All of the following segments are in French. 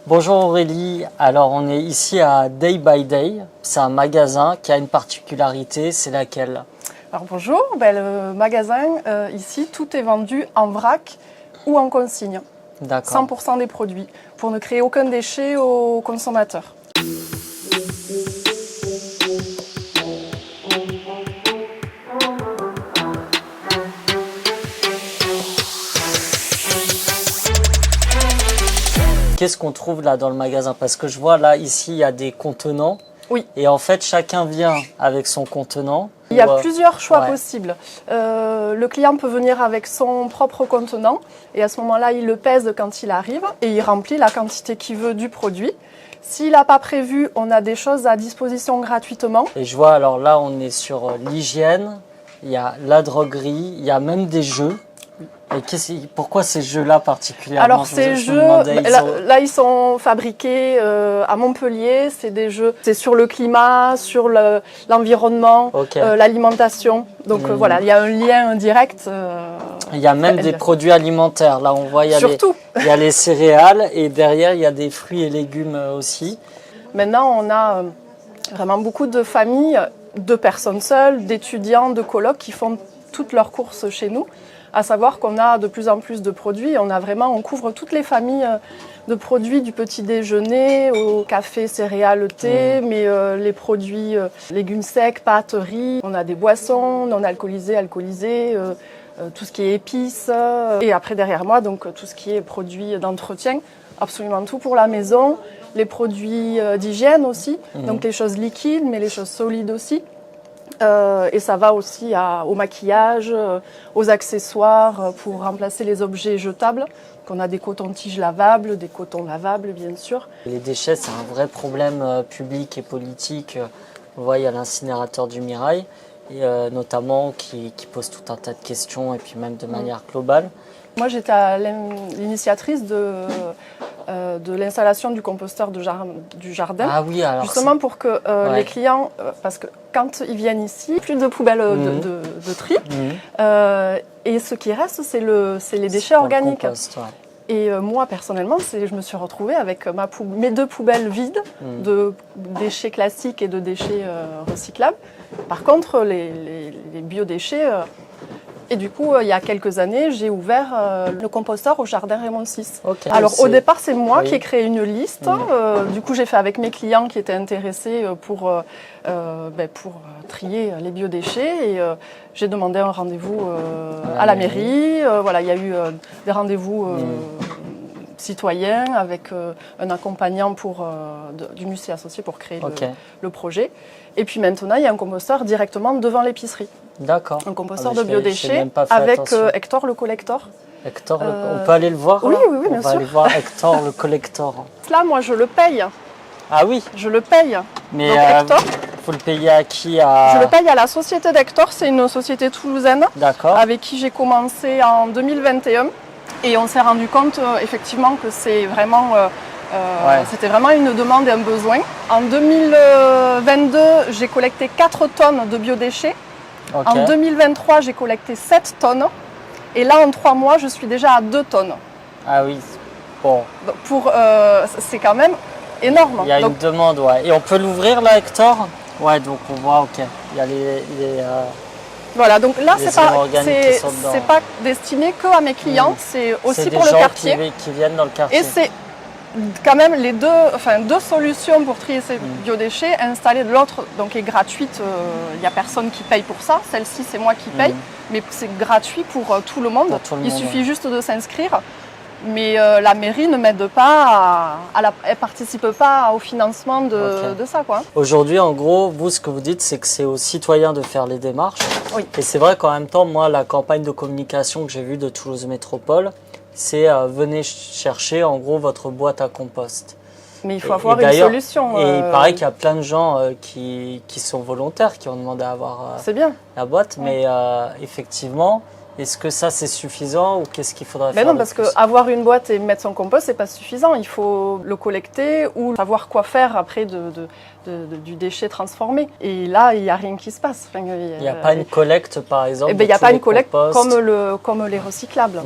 Bonjour Aurélie, alors on est ici à Day by Day, c'est un magasin qui a une particularité, c'est laquelle? Alors bonjour, le magasin ici tout est vendu en vrac ou en consigne, D'accord. 100% des produits, pour ne créer aucun déchet aux consommateurs. Qu'est-ce qu'on trouve là dans le magasin? Parce que je vois là, ici, il y a des contenants. Oui. Et en fait, chacun vient avec son contenant. Il y a plusieurs choix ouais. possibles. Le client peut venir avec son propre contenant et à ce moment-là, il le pèse quand il arrive et il remplit la quantité qu'il veut du produit. S'il n'a pas prévu, on a des choses à disposition gratuitement. Et je vois, alors là, on est sur l'hygiène, il y a la droguerie, il y a même des jeux. Et pourquoi ces jeux-là particulièrement? Alors ces jeux, là ils sont fabriqués à Montpellier, c'est des jeux, c'est sur le climat, sur l'environnement, okay. L'alimentation. Donc voilà, il y a un lien direct. Il y a même des produits alimentaires, là on voit, il y a les céréales et derrière il y a des fruits et légumes aussi. Maintenant on a vraiment beaucoup de familles, de personnes seules, d'étudiants, de colocs qui font toutes leurs courses chez nous. À savoir qu'on a de plus en plus de produits. On couvre toutes les familles de produits du petit déjeuner au café, céréales, thé, mais les produits légumes secs, pâtes, riz. On a des boissons non alcoolisées, alcoolisées, tout ce qui est épices. Et après derrière moi, donc tout ce qui est produits d'entretien, absolument tout pour la maison. Les produits d'hygiène aussi, donc les choses liquides, mais les choses solides aussi. Et ça va aussi au maquillage, aux accessoires pour remplacer les objets jetables. On a des cotons-tiges lavables, des cotons lavables bien sûr. Les déchets, c'est un vrai problème public et politique. On voit, il y a l'incinérateur du Mirail, et, notamment qui pose tout un tas de questions et puis même de manière globale. Moi j'étais l'initiatrice de l'installation du composteur du jardin, justement pour que les clients, parce que quand ils viennent ici, plus de poubelles de tri, et ce qui reste, c'est les déchets organiques. Compost, Et moi, personnellement, je me suis retrouvée avec mes deux poubelles vides de déchets classiques et de déchets recyclables. Par contre, les biodéchets... Et du coup, il y a quelques années, j'ai ouvert le composteur au jardin Raymond VI. Okay. Alors au départ, c'est moi qui ai créé une liste. Du coup, j'ai fait avec mes clients qui étaient intéressés pour trier les biodéchets. Et j'ai demandé un rendez-vous à la mairie. Voilà, il y a eu des rendez-vous citoyens avec un accompagnant du musée associé pour créer le projet. Et puis maintenant, il y a un composteur directement devant l'épicerie. D'accord. Un composteur de biodéchets avec Hector le collector. Hector, on peut aller le voir? Oui, oui, bien sûr. On va aller voir Hector le collector. Là, moi, je le paye. Ah oui? Je le paye. Mais donc, Hector, faut le payer à qui? Je le paye à la société d'Hector, c'est une société toulousaine. D'accord. Avec qui j'ai commencé en 2021. Et on s'est rendu compte effectivement que c'est vraiment... C'était vraiment une demande et un besoin. En 2022, j'ai collecté 4 tonnes de biodéchets. En 2023, j'ai collecté 7 tonnes. Et là, en 3 mois, je suis déjà à 2 tonnes. Ah oui, bon. Donc c'est quand même énorme. Il y a une demande, ouais. Et on peut l'ouvrir là, Hector? Ouais, donc on voit, il y a voilà, donc là, c'est pas destiné que à mes clients, c'est aussi pour le quartier. Qui viennent dans le quartier. Et c'est quand même deux solutions pour trier ces biodéchets. Installer de l'autre, donc est gratuite, il n'y a personne qui paye pour ça. Celle-ci, c'est moi qui paye, mais c'est gratuit pour tout le monde. Il suffit juste de s'inscrire. Mais la mairie ne m'aide pas, elle participe pas au financement de ça, quoi. Aujourd'hui, en gros, vous, ce que vous dites, c'est que c'est aux citoyens de faire les démarches. Oui. Et c'est vrai qu'en même temps, moi, la campagne de communication que j'ai vue de Toulouse Métropole, c'est venez chercher, en gros, votre boîte à compost. Mais il faut avoir une solution. Et il paraît qu'il y a plein de gens qui sont volontaires, qui ont demandé à avoir la boîte. Mais effectivement... Est-ce que ça c'est suffisant ou qu'est-ce qu'il faudrait faire? Non, parce qu'avoir une boîte et mettre son compost, c'est pas suffisant. Il faut le collecter ou savoir quoi faire après du déchet transformé. Et là, il n'y a rien qui se passe. Enfin, il n'y a pas une collecte par exemple? Il n'y a pas une collecte comme les recyclables.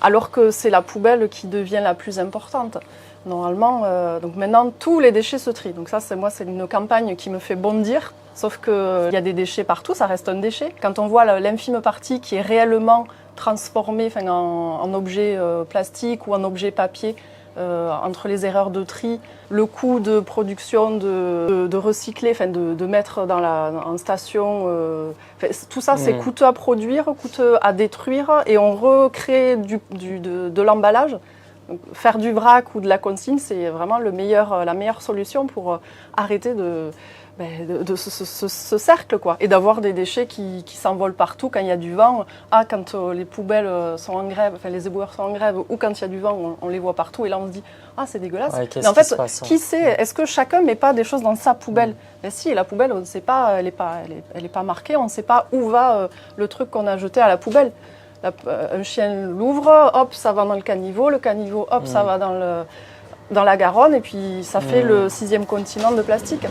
Alors que c'est la poubelle qui devient la plus importante. Normalement, donc maintenant, tous les déchets se trient. Donc ça, c'est une campagne qui me fait bondir. Sauf qu'il y a des déchets partout, ça reste un déchet. Quand on voit l'infime partie qui est réellement transformée en objet plastique ou en objet papier, entre les erreurs de tri, le coût de production de recycler, de mettre en station, tout ça c'est coûteux à produire, coûteux à détruire, et on recrée de l'emballage. Donc, faire du vrac ou de la consigne, c'est vraiment la meilleure solution pour arrêter ce cercle, quoi. Et d'avoir des déchets qui s'envolent partout quand il y a du vent. Quand les poubelles sont en grève, les éboueurs sont en grève, ou quand il y a du vent, on les voit partout. Et là, on se dit, c'est dégueulasse. Ouais, mais en fait, qui sait? Est-ce que chacun met pas des choses dans sa poubelle? Mais si, la poubelle, on ne sait pas, elle est pas marquée, on ne sait pas où va le truc qu'on a jeté à la poubelle. Un chien l'ouvre, hop, ça va dans le caniveau, hop, ça va dans la Garonne, et puis ça fait le 6e continent de plastique.